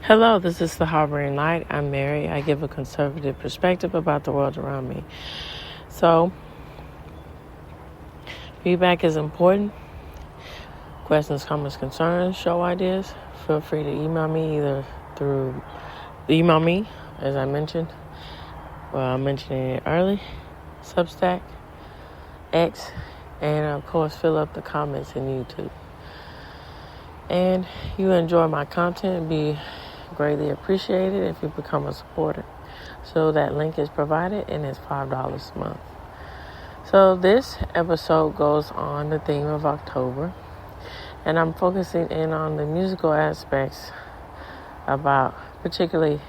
Hello, this is The Harboring Light. I'm Mary. I give a conservative perspective about the world around me. So, feedback is important. Questions, comments, concerns, show ideas. Feel free to email me as I mentioned. Well, I'm mentioning it early. Substack, X, and of course, fill up the comments in YouTube. And you enjoy my content, be greatly appreciated if you become a supporter. So that link is provided and it's $5 a month. So this episode goes on the theme of October, and I'm focusing in on the musical aspects about particularly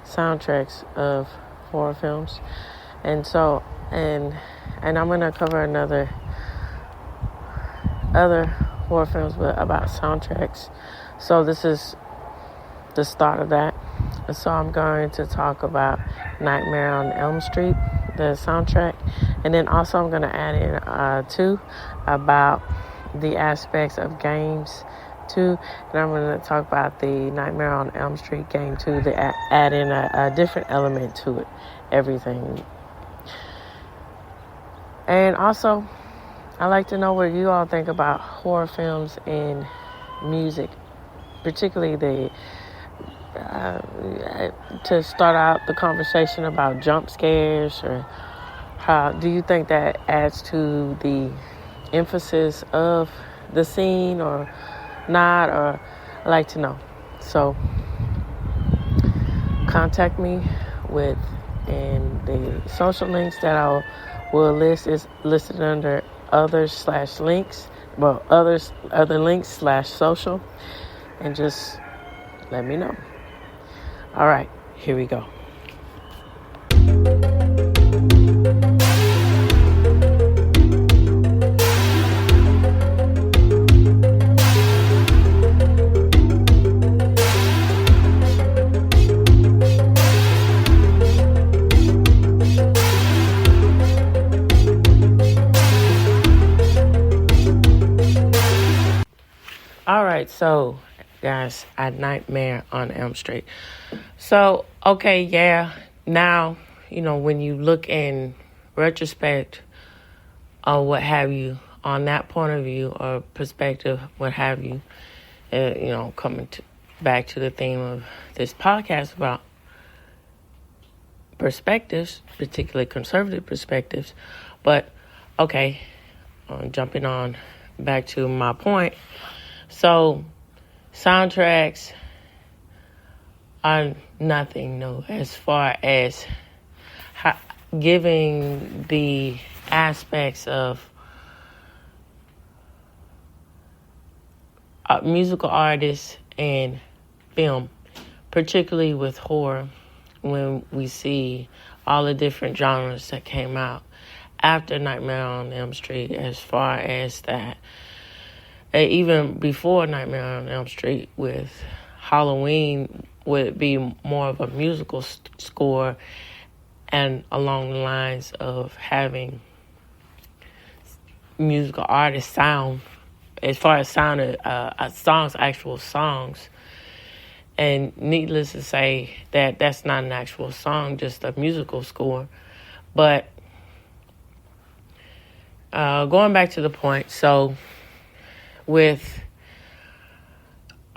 soundtracks of horror films. And I'm going to cover other horror films about soundtracks. So this is the start of that. So I'm going to talk about Nightmare on Elm Street, the soundtrack, and then also I'm going to add in too about the aspects of games too, and I'm going to talk about the Nightmare on Elm Street game too, to add in a different element to it, everything. And also, I like to know what you all think about horror films and music, particularly to start out the conversation about jump scares, or how do you think that adds to the emphasis of the scene or not, or I'd like to know. So contact me and the social links that I will list is listed under other/links, other links/social, and just let me know. All right, here we go. All right, so guys, A Nightmare on Elm Street. So, okay, yeah, now, when you look in retrospect or what have you, on that point of view or perspective, what have you, coming back to the theme of this podcast about perspectives, particularly conservative perspectives. But, okay, jumping on back to my point. So, soundtracks are nothing new as far as giving the aspects of musical artists and film, particularly with horror, when we see all the different genres that came out after Nightmare on Elm Street, as far as that. Even before Nightmare on Elm Street, with Halloween, would be more of a musical score, and along the lines of having musical artists sound, as far as sound songs, actual songs. And needless to say that that's not an actual song, just a musical score. But going back to the point, so with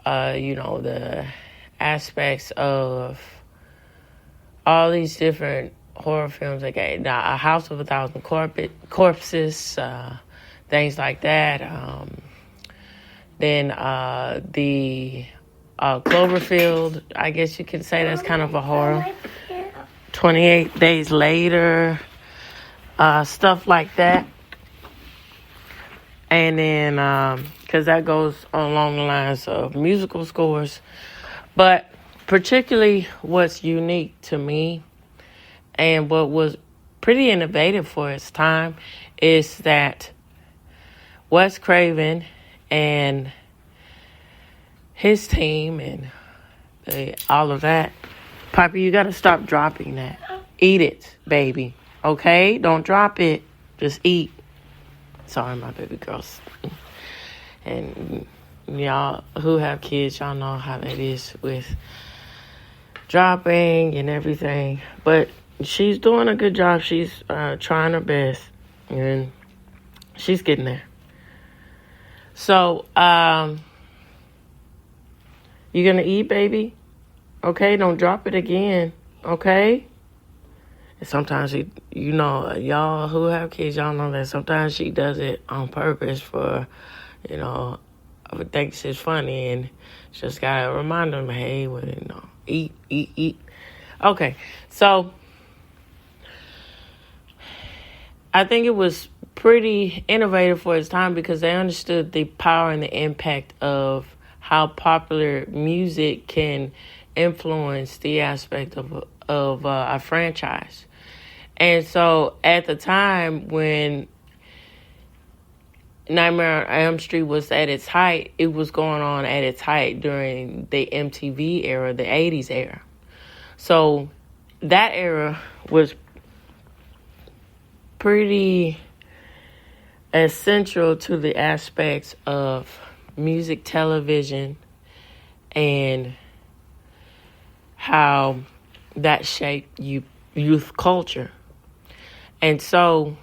the aspects of all these different horror films, like A House of a Thousand Corpses, things like that. Then the Cloverfield, I guess you could say that's kind of a horror. 28 Days Later, stuff like that. And then, because that goes along the lines of musical scores. But particularly what's unique to me and what was pretty innovative for its time is that Wes Craven and his team and all of that. Poppy, you got to stop dropping that. Eat it, baby. Okay? Don't drop it. Just eat. Sorry, my baby girls. And y'all who have kids, y'all know how that is with dropping and everything. But she's doing a good job. She's trying her best, and she's getting there. So, you gonna eat, baby? Okay, don't drop it again. Okay? And sometimes y'all who have kids, y'all know that sometimes she does it on purpose for, thinks it's funny, and just gotta remind them, hey, eat. Okay, so I think it was pretty innovative for its time because they understood the power and the impact of how popular music can influence the aspect of a franchise. And so at the time when Nightmare on Elm Street was at its height, it was going on at its height during the MTV era, the 80s era. So that era was pretty essential to the aspects of music, television, and how that shaped youth culture. And so,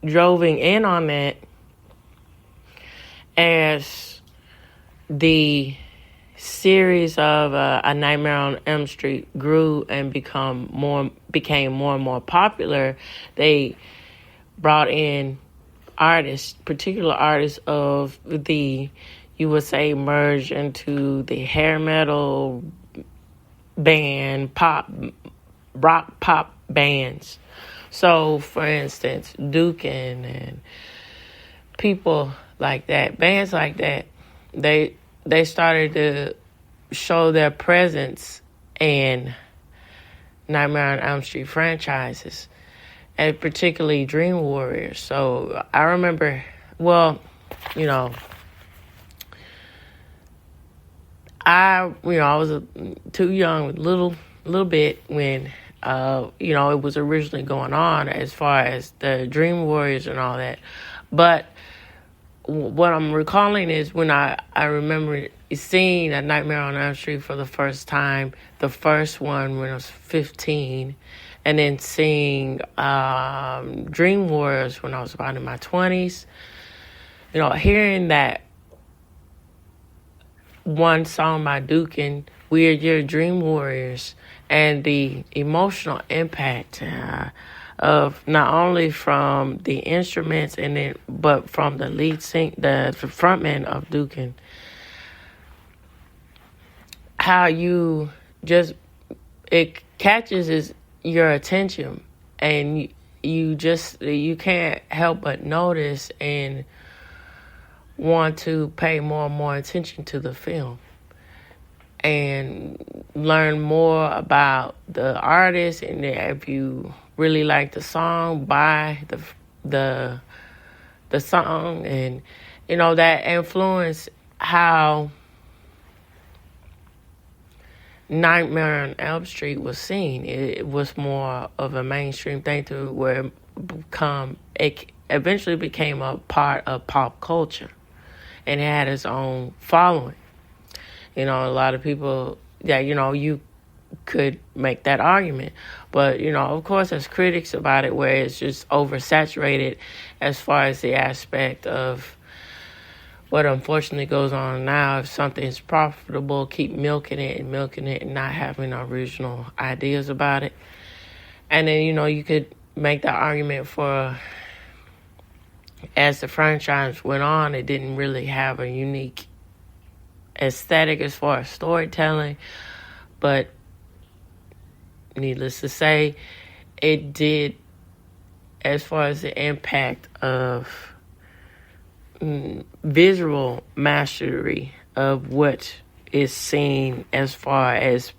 droving in on that, as the series of A Nightmare on Elm Street grew and became more and more popular, they brought in particular artists of the, you would say, merge into the hair metal band, rock pop bands. So, for instance, Dukin and people like that, bands like that, they started to show their presence in Nightmare on Elm Street franchises, and particularly Dream Warriors. So I remember, I was too young, little bit when it was originally going on as far as the Dream Warriors and all that. But what I'm recalling is when I remember seeing A Nightmare on Elm Street for the first time, the first one when I was 15, and then seeing Dream Warriors when I was about in my 20s. Hearing that one song by Dukin, "We're Your Dream Warriors," and the emotional impact of not only from the instruments but from the lead the frontman of Dukin, how it catches your attention, and you can't help but notice and want to pay more and more attention to the film and learn more about the artist. And if you really like the song, buy the song, and that influenced how Nightmare on Elm Street was seen. It was more of a mainstream thing to where it eventually became a part of pop culture and had its own following. A lot of people you could make that argument. But, of course, there's critics about it where it's just oversaturated as far as the aspect of what unfortunately goes on now. If something's profitable, keep milking it and not having original ideas about it. And then, you could make that argument for, as the franchise went on, it didn't really have a unique aesthetic as far as storytelling. But needless to say, it did, as far as the impact of visual mastery of what is seen as far as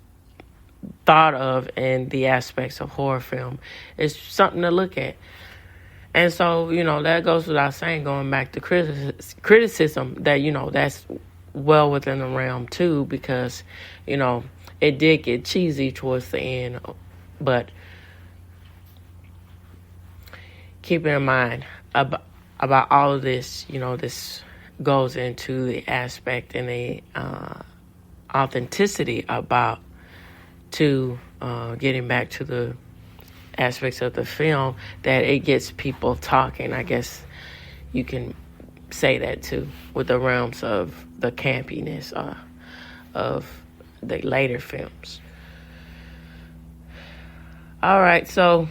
thought of in the aspects of horror film. It's something to look at. And so, that goes without saying, going back to criticism, that, that's well within the realm too, because, it did get cheesy towards the end. But keeping in mind about all of this, this goes into the aspect and the authenticity about to getting back to the aspects of the film, that it gets people talking. I guess you can say that too, with the realms of the campiness of the later films. All right, so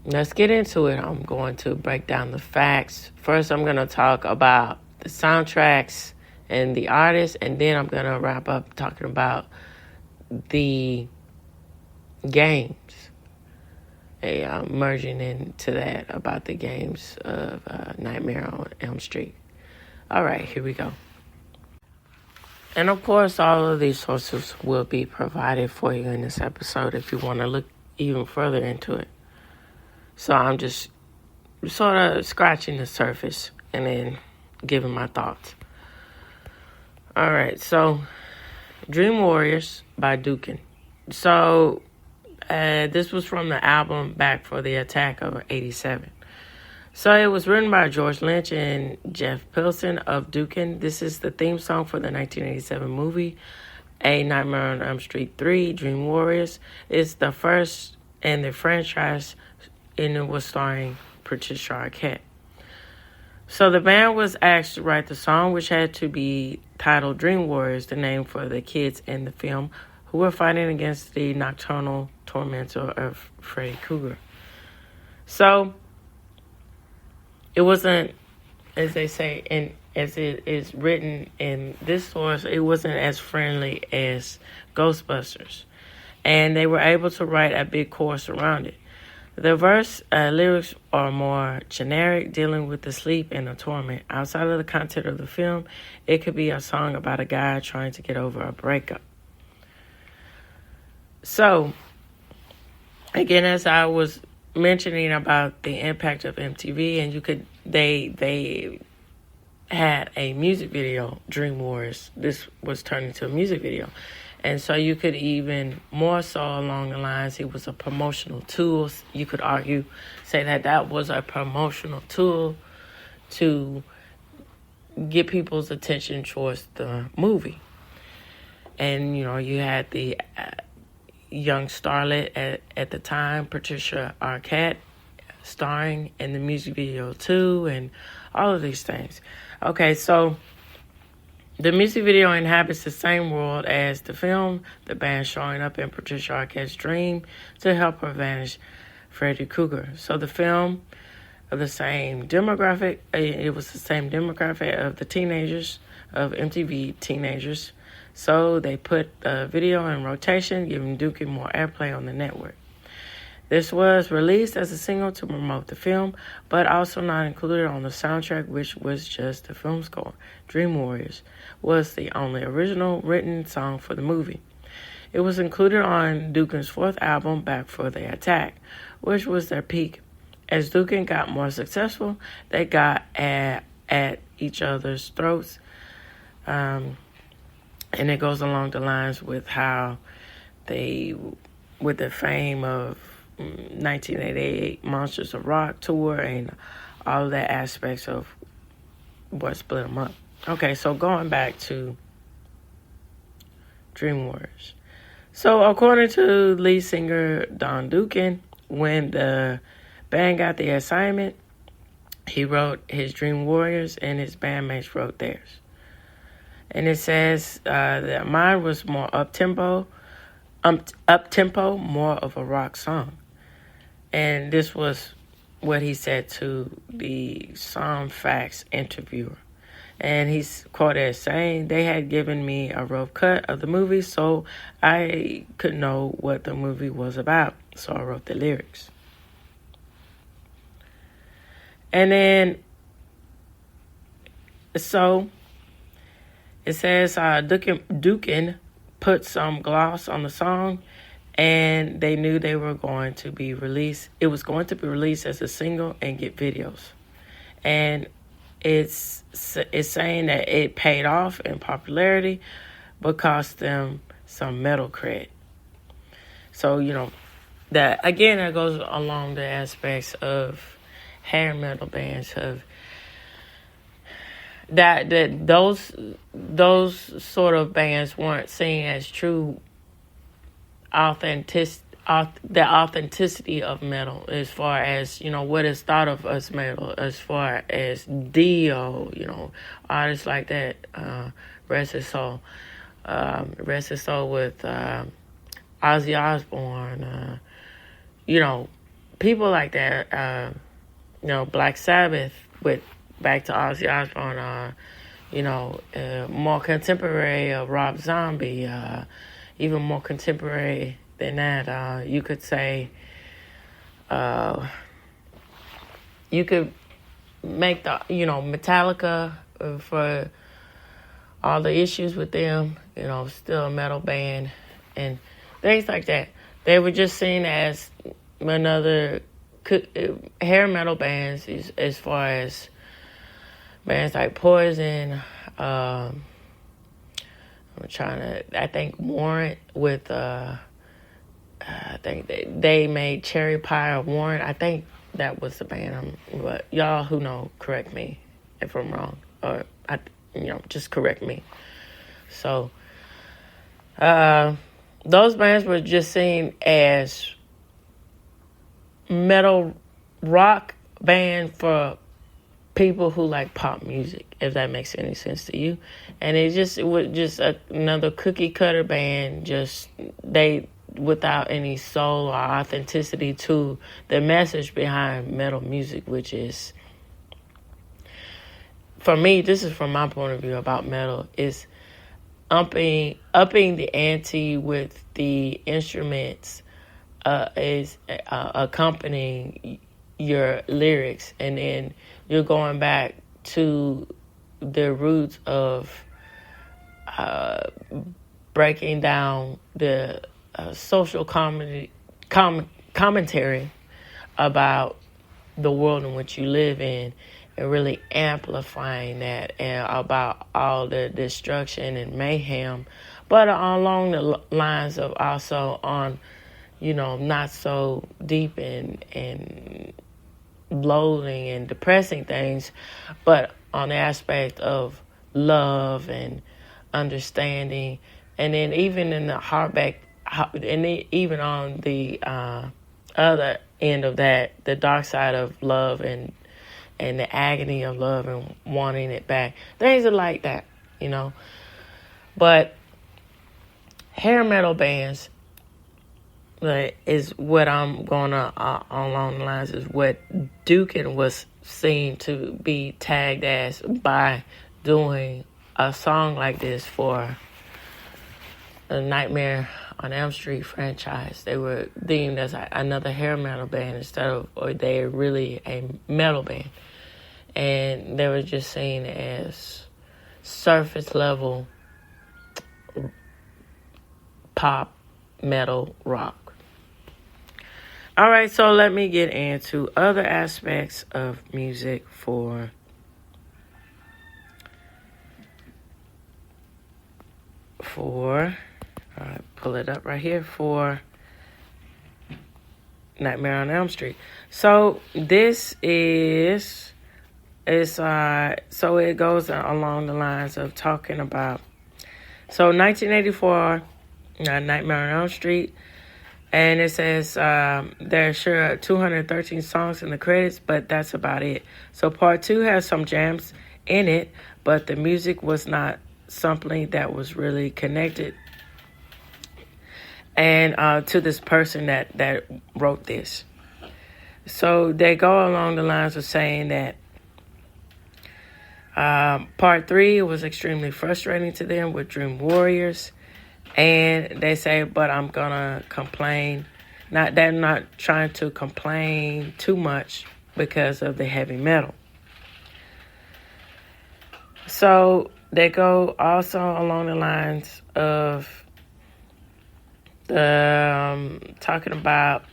let's get into it. I'm going to break down the facts. First, I'm going to talk about the soundtracks and the artists, and then I'm going to wrap up talking about the games. Merging into that about the games of Nightmare on Elm Street. All right, here we go. And of course, all of these sources will be provided for you in this episode if you want to look even further into it. So I'm just sort of scratching the surface and then giving my thoughts. All right, so Dream Warriors by Dukin. So this was from the album Back for the Attack of '87. So it was written by George Lynch and Jeff Pilson of Dukin. This is the theme song for the 1987 movie A Nightmare on Elm Street 3, Dream Warriors. It's the first in the franchise, and it was starring Patricia Arquette. So the band was asked to write the song, which had to be titled Dream Warriors, the name for the kids in the film who were fighting against the nocturnal tormentor of Freddy Krueger. So it wasn't, as they say, and as it is written in this source, it wasn't as friendly as Ghostbusters. And they were able to write a big chorus around it. The verse lyrics are more generic, dealing with the sleep and the torment. Outside of the content of the film, it could be a song about a guy trying to get over a breakup. So, again, as I was mentioning about the impact of MTV, and they had a music video, Dream Warriors. This was turned into a music video. And so you could even more so along the lines, it was a promotional tool. You could say that was a promotional tool to get people's attention towards the movie. And, you had the young starlet at the time, Patricia Arquette, starring in the music video too, and all of these things. Okay, so the music video inhabits the same world as the film, the band showing up in Patricia Arquette's dream to help her vanish Freddy Krueger. So the film of the same demographic, it was the same demographic of the teenagers, of MTV teenagers. So they put the video in rotation, giving Dookie more airplay on the network. This was released as a single to promote the film, but also not included on the soundtrack, which was just the film score. Dream Warriors was the only original written song for the movie. It was included on Dukin's fourth album, Back for the Attack, which was their peak. As Dukin got more successful, they got at each other's throats. And it goes along the lines with how with the fame of 1988 Monsters of Rock tour and all of the aspects of what split them up. Okay, so going back to Dream Warriors. So according to lead singer Don Dukin, when the band got the assignment, he wrote his Dream Warriors and his bandmates wrote theirs. And it says that mine was more up-tempo, more of a rock song. And this was what he said to the Song Facts interviewer. And he's quoted as saying, "They had given me a rough cut of the movie so I could know what the movie was about. So I wrote the lyrics." And then, so it says Dukin put some gloss on the song, and they knew they were going to be released. It was going to be released as a single and get videos. And it's saying that it paid off in popularity, but cost them some metal cred. So, that again, that goes along the aspects of hair metal bands of that those sort of bands weren't seen as true the authenticity of metal, as far as, what is thought of as metal, as far as Dio, artists like that, rest his soul. Rest his soul with Ozzy Osbourne, people like that, Black Sabbath, with back to Ozzy Osbourne, more contemporary of Rob Zombie, even more contemporary than that, you could say, you could make the, Metallica, for all the issues with them, still a metal band and things like that. They were just seen as another hair metal bands, as far as bands like Poison. I think Warrant with, I think they made Cherry Pie or Warrant. I think that was the band. But y'all who know, correct me if I'm wrong, or just correct me. So, those bands were just seen as metal rock band for people who like pop music, if that makes any sense to you. And it was just another cookie cutter band, just without any soul or authenticity to the message behind metal music, which is, for me, this is from my point of view about metal, is upping the ante with the instruments, is accompanying your lyrics, and then you're going back to the roots of breaking down the social commentary about the world in which you live in, and really amplifying that, and about all the destruction and mayhem, but along the lines of also on, not so deep and loathing and depressing things, but on the aspect of love and understanding. And then even in the even on the other end of that, the dark side of love and the agony of love and wanting it back. Things are like that, But hair metal bands, is what I'm going to, along the lines, is what Dukin was seen to be tagged as by doing a song like this for the Nightmare on Elm Street franchise. They were deemed as another hair metal band or they're really a metal band. And they were just seen as surface level pop, metal, rock. All right, so let me get into other aspects of music for pull it up right here for Nightmare on Elm Street. So this so it goes along the lines of talking about, 1984, Nightmare on Elm Street, and it says there sure 213 songs in the credits, but that's about it. So part 2 has some jams in it, but the music was not something that was really connected and to this person that wrote this. So they go along the lines of saying that part 3 was extremely frustrating to them with Dream Warriors. And they say, but I'm going to complain. They're not trying to complain too much because of the heavy metal. So they go also along the lines of talking about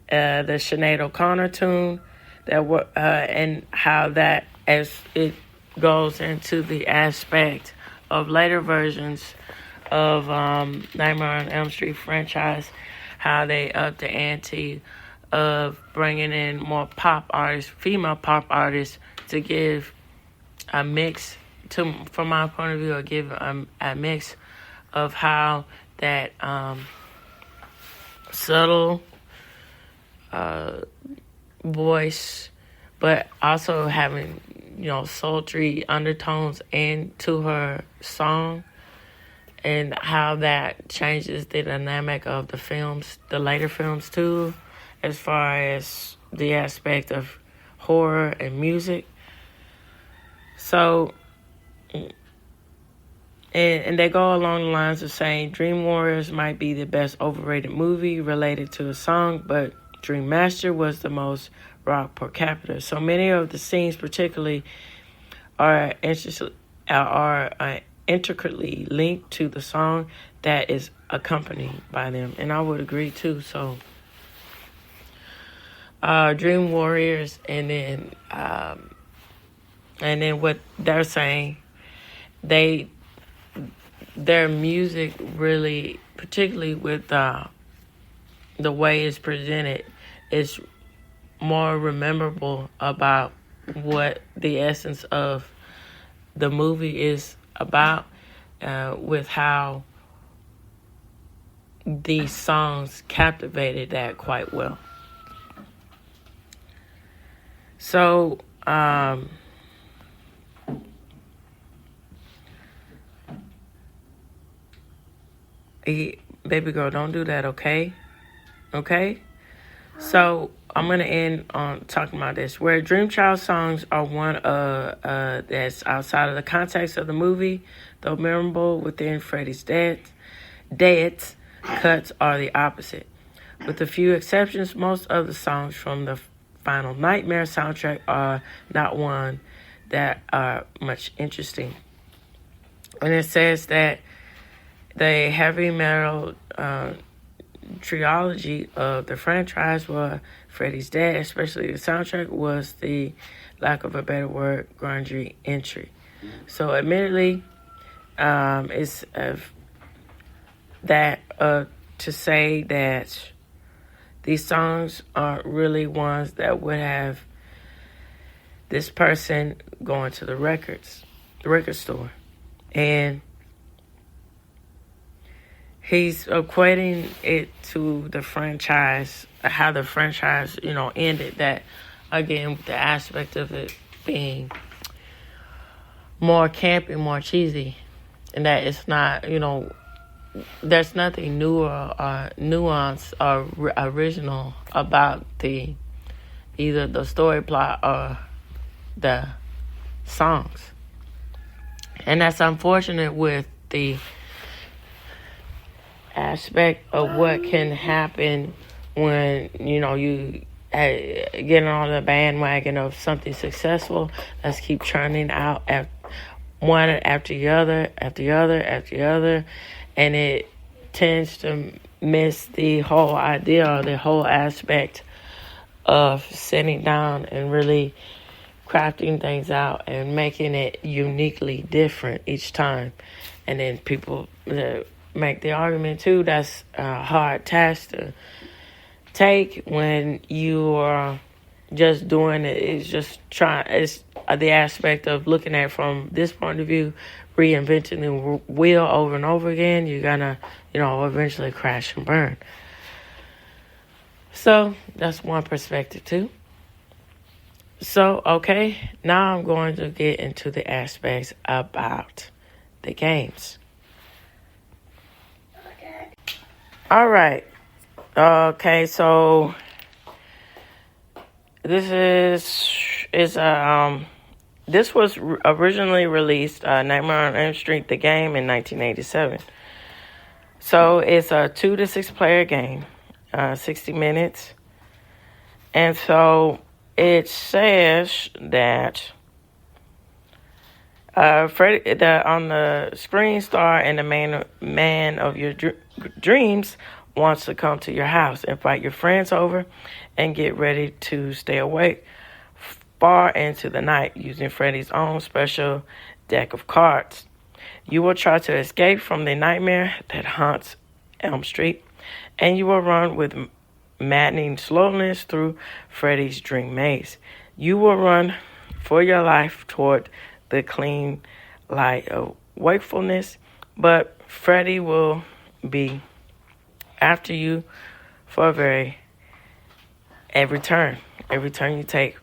the Sinead O'Connor tune and how that, as it goes into the aspect of later versions of Nightmare on Elm Street franchise, how they upped the ante of bringing in more pop artists, female pop artists, to give a mix, from my point of view, or give a mix of how that subtle voice, but also having, sultry undertones into her song, and how that changes the dynamic of the films, the later films too, as far as the aspect of horror and music. So, and they go along the lines of saying Dream Warriors might be the best overrated movie related to a song, but Dream Master was the most rock per capita. So many of the scenes particularly are intricately linked to the song that is accompanied by them. And I would agree too. So Dream Warriors, and then what they're saying, their music really, particularly with the way it's presented, is more memorable about what the essence of the movie is about, with how these songs captivated that quite well. So, baby girl, don't do that, okay? Okay? So, I'm going to end on talking about this. Where Dream Child songs are one that's outside of the context of the movie, though memorable within Freddie's Dead's cuts are the opposite. With a few exceptions, most of the songs from the Final Nightmare soundtrack are not one that are much interesting. And it says that the heavy metal trilogy of the franchise were Freddy's Dead, especially the soundtrack, was the, lack of a better word, grungy entry. So admittedly, it's that to say that these songs aren't really ones that would have this person going to the record store, and he's equating it to the franchise, how the franchise, ended. That, again, the aspect of it being more campy, more cheesy, and that it's not, there's nothing new or nuanced or original about either the story plot or the songs. And that's unfortunate with the aspect of what can happen when, you get on the bandwagon of something successful. Let's keep churning out one after the other, after the other, after the other. And it tends to miss the whole idea or the whole aspect of sitting down and really crafting things out and making it uniquely different each time. And then people make the argument too, that's a hard task to take when you are just doing it. It's just it's the aspect of looking at it from this point of view, reinventing the wheel over and over again. You're gonna, eventually crash and burn. So that's one perspective too. So, okay, now I'm going to get into the aspects about the games. Okay. All right. Okay, so this was originally released, Nightmare on Elm Street, the game, in 1987. So it's a 2 to 6 player game, 60 minutes. And so it says that Freddy, on the screen star and the man of your dreams wants to come to your house, invite your friends over, and get ready to stay awake far into the night using Freddy's own special deck of cards. You will try to escape from the nightmare that haunts Elm Street, and you will run with maddening slowness through Freddy's dream maze. You will run for your life toward the clean light of wakefulness, but Freddy will be after you for every turn you take.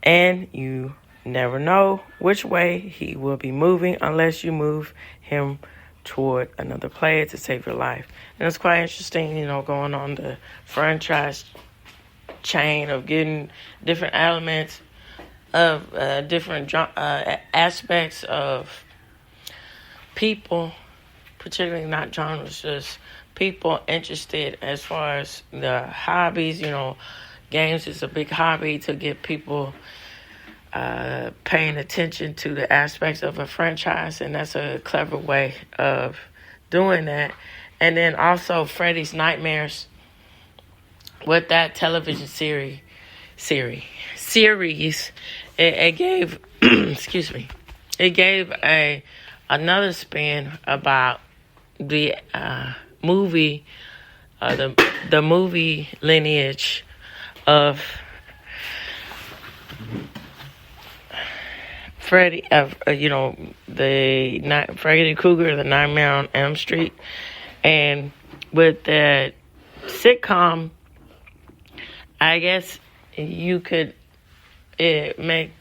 And you never know which way he will be moving unless you move him toward another player to save your life. And it's quite interesting, going on the franchise chain of getting different elements of different aspects of people, particularly not genres, just people interested as far as the hobbies. Games is a big hobby to get people paying attention to the aspects of a franchise, and that's a clever way of doing that. And then also Freddy's Nightmares, with that television series, it gave excuse me, it gave another spin about the movie, the movie lineage of Freddy, Freddy Krueger, the Nightmare on Elm Street, and with the sitcom, I guess you could make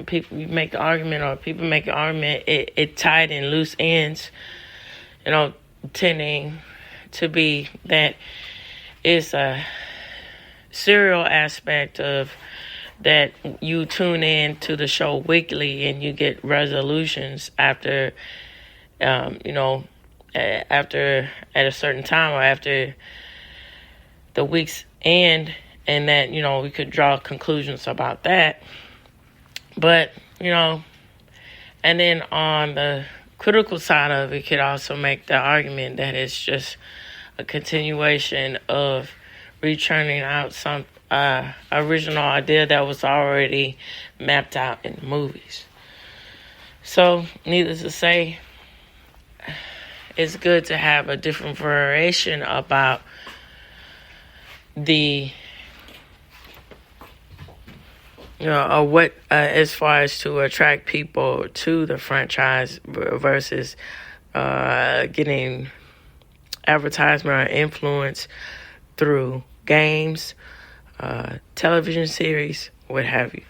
people make the argument, or people make the argument. It tied in loose ends, tending to be that it's a serial aspect of that you tune in to the show weekly and you get resolutions after, after at a certain time or after the week's end, and that, we could draw conclusions about that. But, and then on the critical side of it, could also make the argument that it's just a continuation of returning out some original idea that was already mapped out in the movies. So, needless to say, it's good to have a different variation about the, what as far as to attract people to the franchise versus getting advertisement or influence through games, television series, what have you.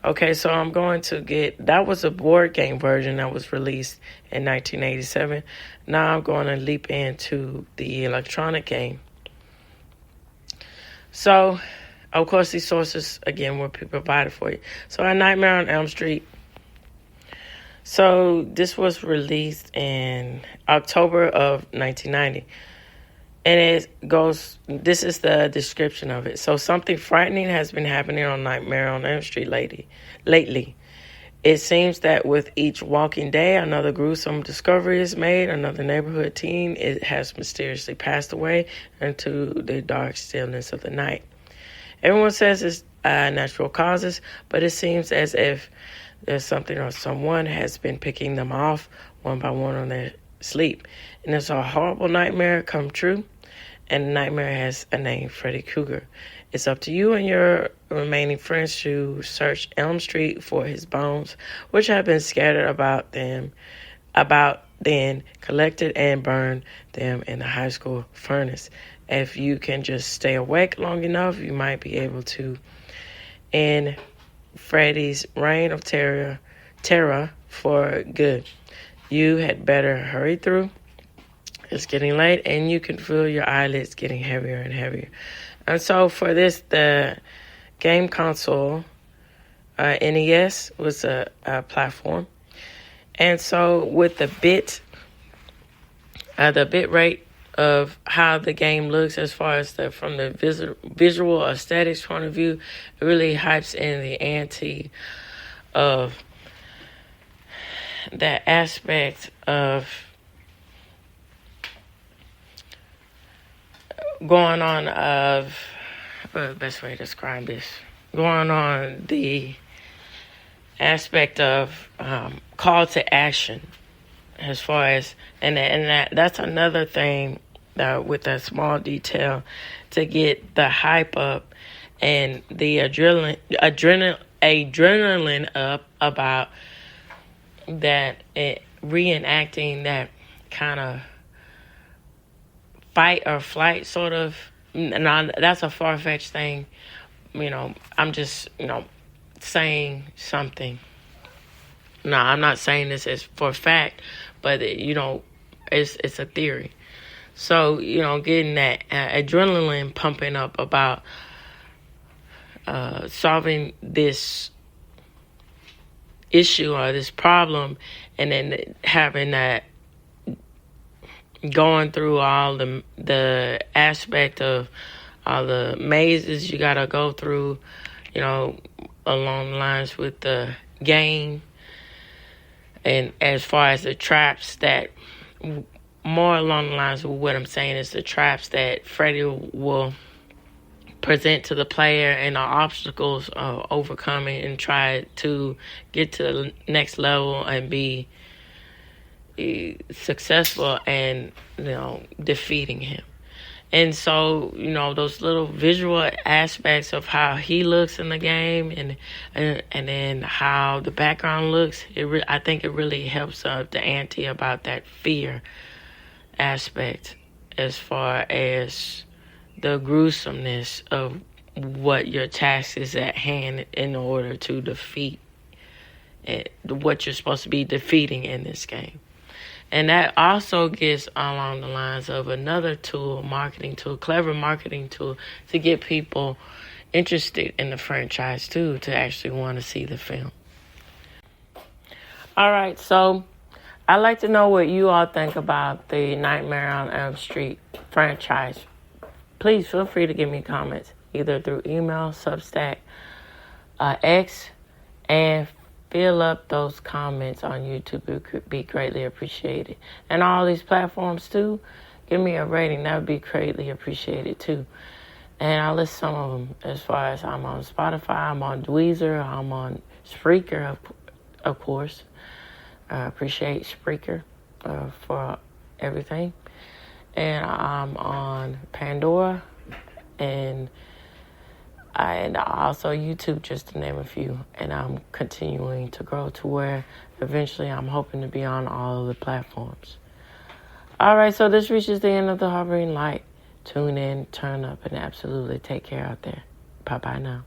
Okay, so I'm going to that was a board game version that was released in 1987. Now I'm going to leap into the electronic game. So, of course, these sources, again, will be provided for you. So, A Nightmare on Elm Street. So, this was released in October of 1990. And this is the description of it. So, something frightening has been happening on Nightmare on Elm Street lately. It seems that with each walking day, another gruesome discovery is made. Another neighborhood teen has mysteriously passed away into the dark stillness of the night. Everyone says it's natural causes, but it seems as if there's something or someone has been picking them off one by one on their sleep. And it's a horrible nightmare come true, and the nightmare has a name, Freddy Krueger. It's up to you and your remaining friends to search Elm Street for his bones, which have been scattered about then, collected and burned them in the high school furnace. If you can just stay awake long enough, you might be able to end Freddy's reign of terror for good. You had better hurry through. It's getting late, and you can feel your eyelids getting heavier and heavier. And so for this, the game console, NES, was a platform. And so with the bit rate of how the game looks as far as from the visual aesthetics point of view, it really hypes in the ante of that aspect of going on of, the best way to describe this, going on the aspect of call to action as far as, and that's another thing with a small detail to get the hype up and the adrenaline up about that, reenacting that kind of fight or flight sort of now that's a far-fetched thing. I'm just, saying something. No, I'm not saying this as for a fact, but it's a theory. So, getting that adrenaline pumping up about solving this issue or this problem, and then having that, going through all the aspect of all the mazes you gotta go through, along the lines with the game, and as far as the traps that, more along the lines of what I'm saying is the traps that Freddy will present to the player and the obstacles of overcoming and try to get to the next level and be successful and defeating him. And so those little visual aspects of how he looks in the game and then how the background looks, I think it really helps up the ante about that fear aspect as far as the gruesomeness of what your task is at hand in order to defeat what you're supposed to be defeating in this game. And that also gets along the lines of another tool, clever marketing tool to get people interested in the franchise too, to actually want to see the film. All right, so I'd like to know what you all think about the Nightmare on Elm Street franchise. Please feel free to give me comments, either through email, Substack, X, and fill up those comments on YouTube. It could be greatly appreciated. And all these platforms too, give me a rating. That would be greatly appreciated too. And I'll list some of them as far as I'm on Spotify, I'm on Dweezer, I'm on Spreaker, of course. I appreciate Spreaker for everything. And I'm on Pandora and also YouTube, just to name a few. And I'm continuing to grow to where eventually I'm hoping to be on all of the platforms. All right, so this reaches the end of the hovering light. Tune in, turn up, and absolutely take care out there. Bye-bye now.